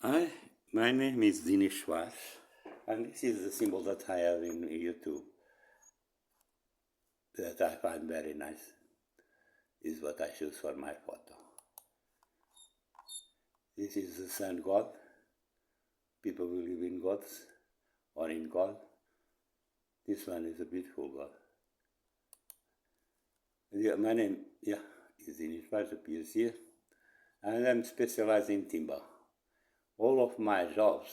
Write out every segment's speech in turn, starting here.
Hi, my name is Dinesh Schwartz, and this is the symbol that I have in YouTube that I find very nice. This is what I choose for my photo. This is the sun god. People believe in gods or in God. This one is a beautiful god. My name, is Dinesh Schwartz, appears here, and I'm specialized in timber. All of my jobs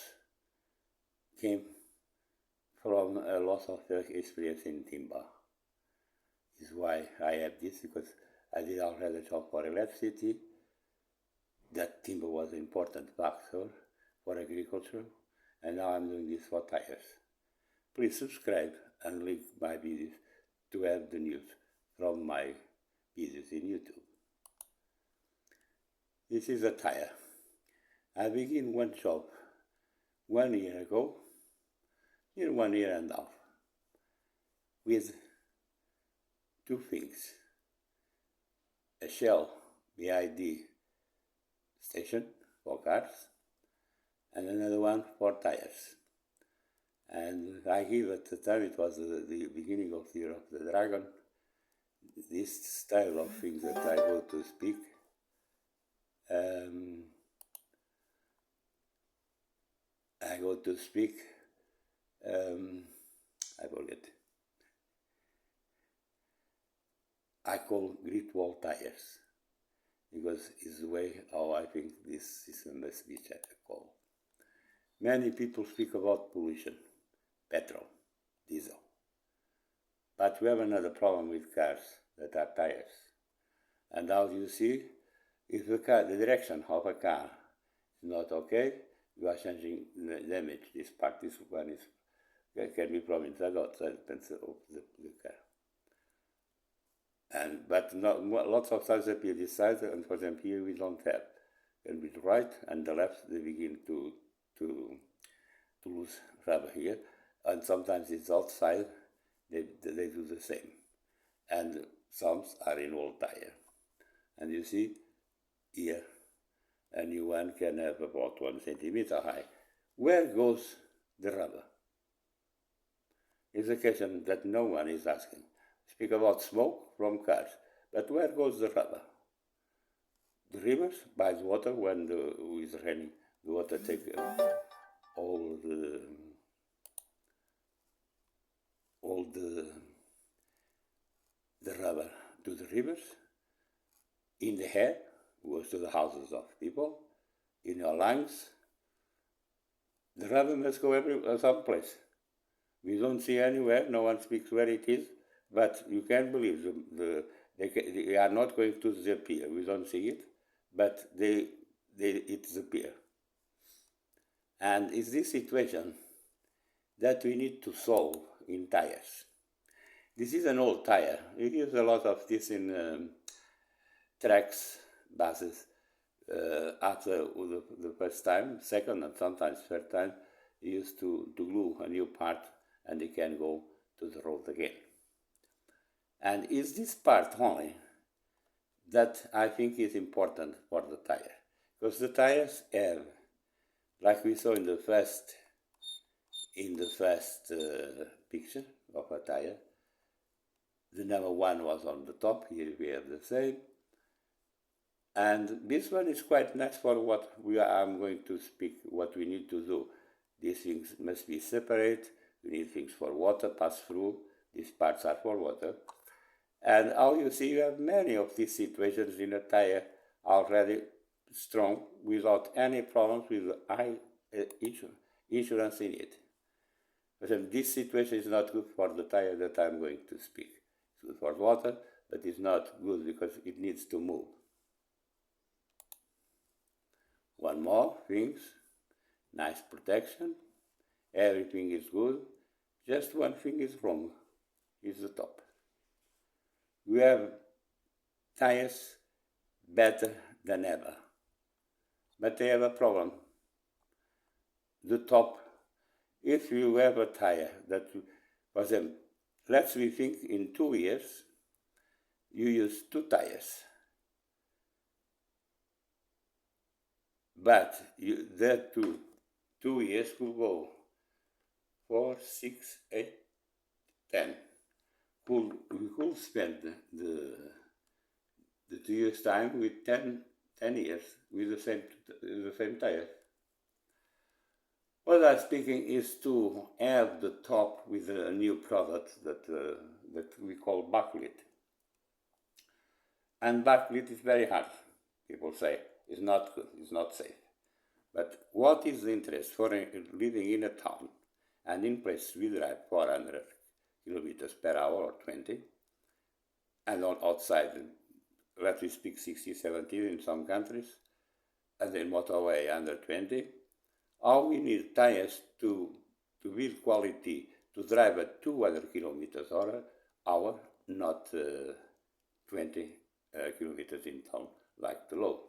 came from a lot of experience in timber. This is why I have this, because I did already a job for electricity. That timber was an important factor for agriculture, and now I'm doing this for tires. Please subscribe and link my videos to have the news from my videos in YouTube. This is a tire. I began one job 1 year ago, 1 year and a half, with two things: a shell BID station for cars, and another one for tires. And I give at the time, it was the beginning of the Year of the Dragon, this style of things that I go to speak. I go to speak, I forget. I call Great Wall Tires, because it's the way how I think this system must be called. Many people speak about pollution, petrol, diesel. But we have another problem with cars that are tires. And now you see, if the direction of a car is not okay, you are changing the damage. This one can be province a lot, so it depends on the car. But lots of times appear this side, and for example here we don't have. And with the right and the left, they begin to lose rubber here, and sometimes it's outside, they do the same. And some are in old tire. And you see here, a new one can have about 1 centimeter high. Where goes the rubber? It's a question that no one is asking. Speak about smoke from cars, but where goes the rubber? The rivers buys water when it's raining. The water takes all the rubber to the rivers. In the air goes to the houses of people. In your lungs, the rubber must go someplace. We don't see anywhere. No one speaks where it is, but you can't believe they are not going to disappear. We don't see it, but it disappear. And it's this situation that we need to solve in tires. This is an old tire. We use a lot of this in trucks, buses. After the first time, second and sometimes third time, you used to glue a new part and they can go to the road again. And it's this part only that I think is important for the tire. Because the tires have, like we saw in the first picture of a tire, the number 1 was on the top. Here we have the same. And this one is quite nice for what I'm going to speak, what we need to do. These things must be separate. We need things for water, pass through. These parts are for water. And how you see, you have many of these situations in a tire already strong, without any problems, with high insurance in it. But this situation is not good for the tire that I'm going to speak. It's good for water, but it's not good because it needs to move. One more things, nice protection, everything is good, just one thing is wrong, is the top. We have tires better than ever, but they have a problem. The top, if you have a tire that, for example, let's think in 2 years, you use 2 tires. but that 2 years could go 4, 6, 8, 10. We could spend the 2 years time with 10 years with the same tire. What I'm speaking is to add the top with a new product that we call backlit. And backlit is very hard. People say it's not good, it's not safe. But what is the interest for living in a town and in place we drive 400 kilometers per hour or 20, and on outside, let me speak 60, 70 in some countries, and then motorway under 20. How we need tires to build quality to drive at 200 kilometers per hour, not 20 kilometers in town like the law.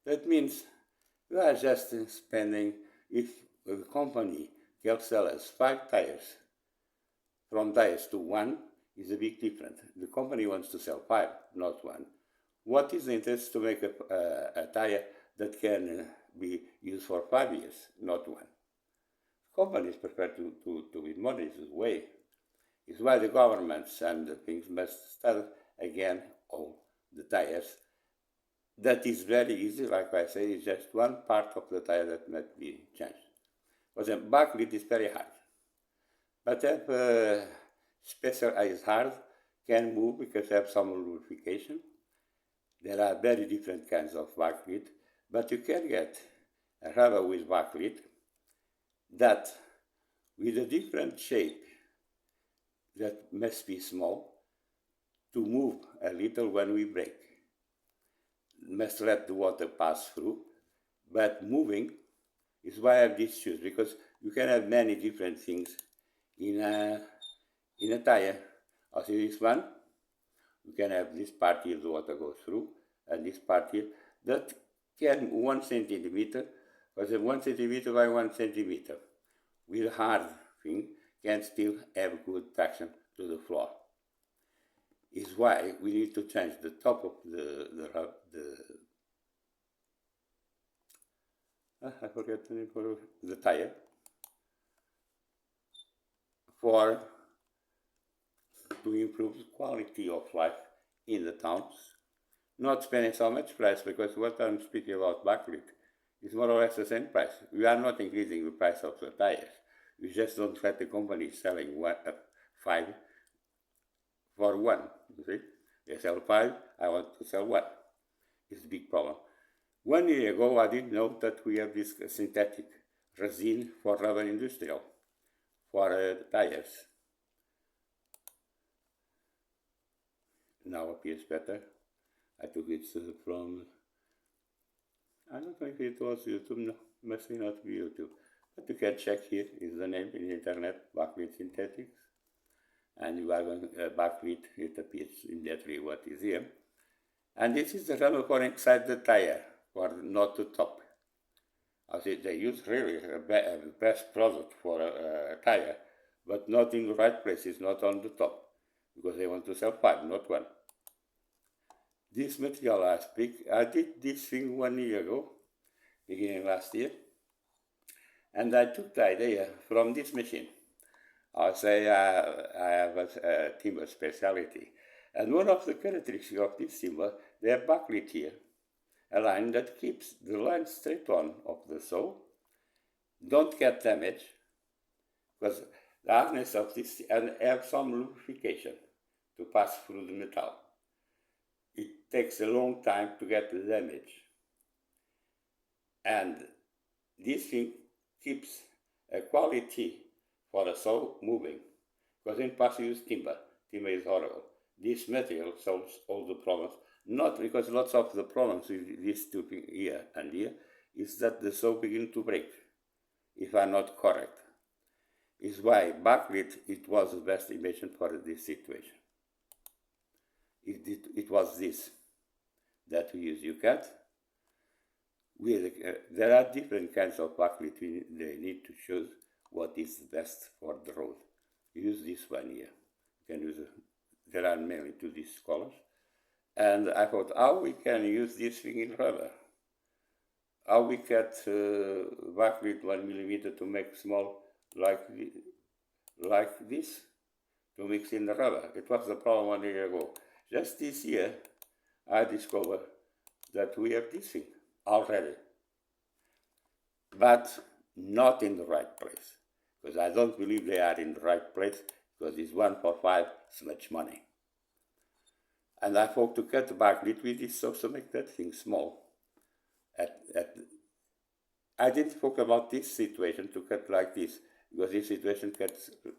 That means we are just spending, if a company can sell us 5 tires, from tires to 1 is a big difference. The company wants to sell 5, not 1. What is the interest to make a tire that can be used for 5 years, not 1? Companies prefer to win money this way. It's why the governments and the things must start again all the tires. That is very easy, like I say, it's just one part of the tire that must be changed. But the backlit is very hard. But if specialized hard can move because they have some lubrication. There are very different kinds of backlit, but you can get a rubber with backlit that with a different shape that must be small to move a little when we brake. Must let the water pass through, but moving is why I have these shoes, because you can have many different things in a tire. I see this one, you can have this part here the water goes through, and this part here that can 1 centimeter, because 1 centimeter by 1 centimeter with a hard thing can still have good traction to the floor. Is why we need to change the top of I forget the name for the tire for to improve the quality of life in the towns. Not spending so much price, because what I'm speaking about backlit is more or less the same price. We are not increasing the price of the tires. We just don't let the company selling 5 for 1. You see, they sell 5. I want to sell 1. It's a big problem. 1 year ago, I didn't know that we have this synthetic resin for rubber industrial for tires. Now appears better. I took it from, I don't know if it was YouTube, no, must not be YouTube. But you can check here, is the name in the internet, backlit synthetics. And you have a backlit, it appears in that tree what is here. And this is the rubber for inside the tire, for not the top. I say they use really the best product for a tire, but not in the right places, not on the top, because they want to sell 5, not 1. This material I speak, I did this thing 1 year ago, beginning last year, and I took the idea from this machine. I say I have a timber specialty, and one of the characteristics of this timber, they have backlit here, a line that keeps the line straight on of the saw, don't get damaged, because the hardness of this, and have some lubrication to pass through the metal. It takes a long time to get the damage. And this thing keeps a quality for a saw moving. Because in past you use timber. Timber is horrible. This material solves all the problems. Not because lots of the problems with this tubing here and here is that the saw begin to break, if I'm not correct. Is why backlit, it was the best invention for this situation. It was this that we use. You can't. There are different kinds of backlit. They need to choose what is best for the road. Use this one here. You can use there are mainly 2 these colors. And I thought, how we can use this thing in rubber? how we cut backlit 1 millimeter to make small like this to mix in the rubber. It was the problem 1 year ago. Just this year, I discovered that we have this thing already, but not in the right place, because I don't believe they are in the right place, because it's 1 for 5, it's much money. And I hope to cut the backlit with this so to make that thing small. I didn't talk about this situation to cut like this, because this situation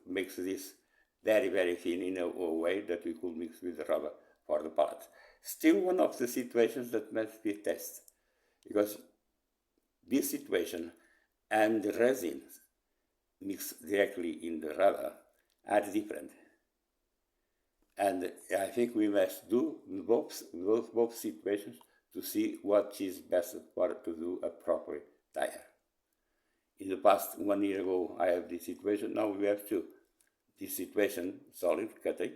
makes this very, very thin in a way that we could mix with the rubber for the pallets. Still one of the situations that must be tested, because this situation and the resin mixed directly in the rubber are different. And I think we must do both situations to see what is best to do a proper tire. In the past 1 year ago, I have this situation. Now we have two. This situation, solid cutting,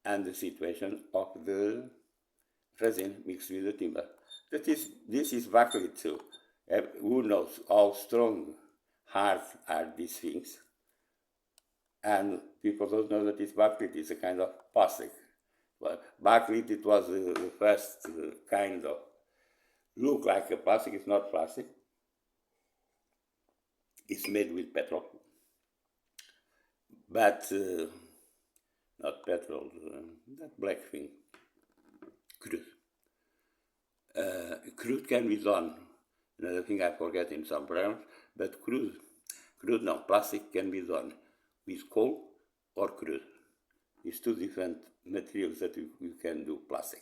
and the situation of the resin mixed with the timber. This is backlit too. Who knows how strong, hard are these things? And people don't know that it's backlit. It's a kind of plastic. But backlit, it was the first kind of look like a plastic. It's not plastic. It's made with petrol. But not petrol, that black thing, crude. Crude can be done. Another thing I forget in some programs, but plastic can be done with coal or crude. It's two different materials that you can do plastic.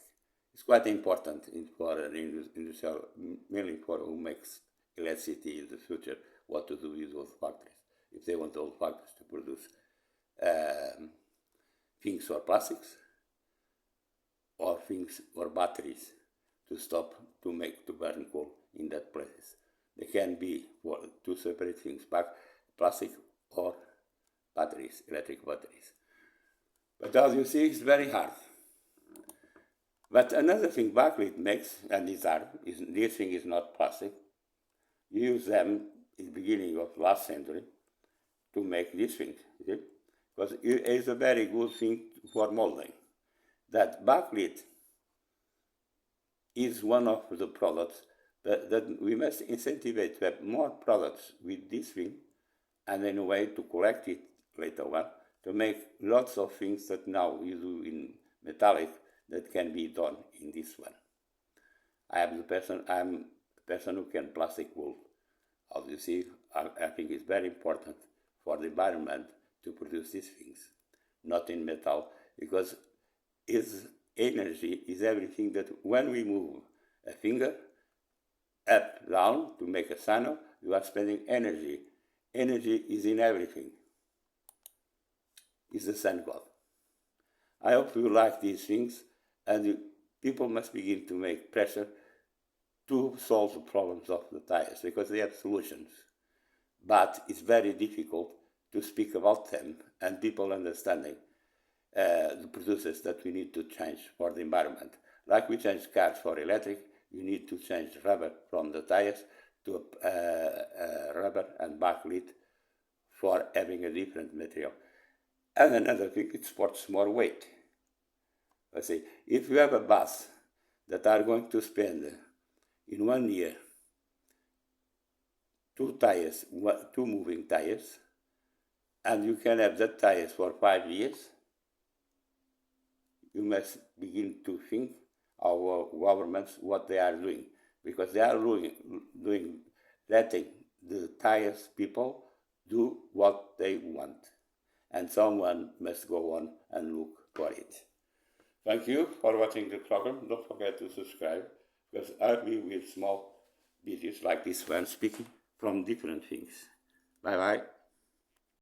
It's quite important for an industrial, mainly for who makes electricity in the future, what to do with those factories, if they want those factories to produce things for plastics or things or batteries to stop to burn coal in that places. They can be for two separate things, plastic or batteries, electric batteries. But as you see, it's very hard. But another thing backlit makes, and it's hard, this thing is not plastic. You use them in the beginning of last century to make these things, okay? Because it is a very good thing for molding. That backlit is one of the products that we must incentivize to have more products with this thing, and in a way to collect it later on, to make lots of things that now you do in metallic that can be done in this one. I'm a person who can plastic wool. As you see, I think it's very important for the environment to produce these things, not in metal, because its energy is everything that when we move a finger up, down to make a sano, you are spending energy. Energy is in everything. It's the sun god. I hope you like these things, and people must begin to make pressure to solve the problems of the tires, because they have solutions. But it's very difficult to speak about them and people understanding the producers that we need to change for the environment. Like we change cars for electric, you need to change rubber from the tires to rubber and backlit for having a different material. And another thing, it sports more weight. Let's say, if you have a bus that are going to spend in 1 year 2 moving tires, and you can have that tires for 5 years, you must begin to think our governments what they are doing, because they are letting the tires people do what they want, and someone must go on and look for it. Thank you for watching the program. Don't forget to subscribe, because I'll be with small videos like this one, speaking from different things. Bye bye.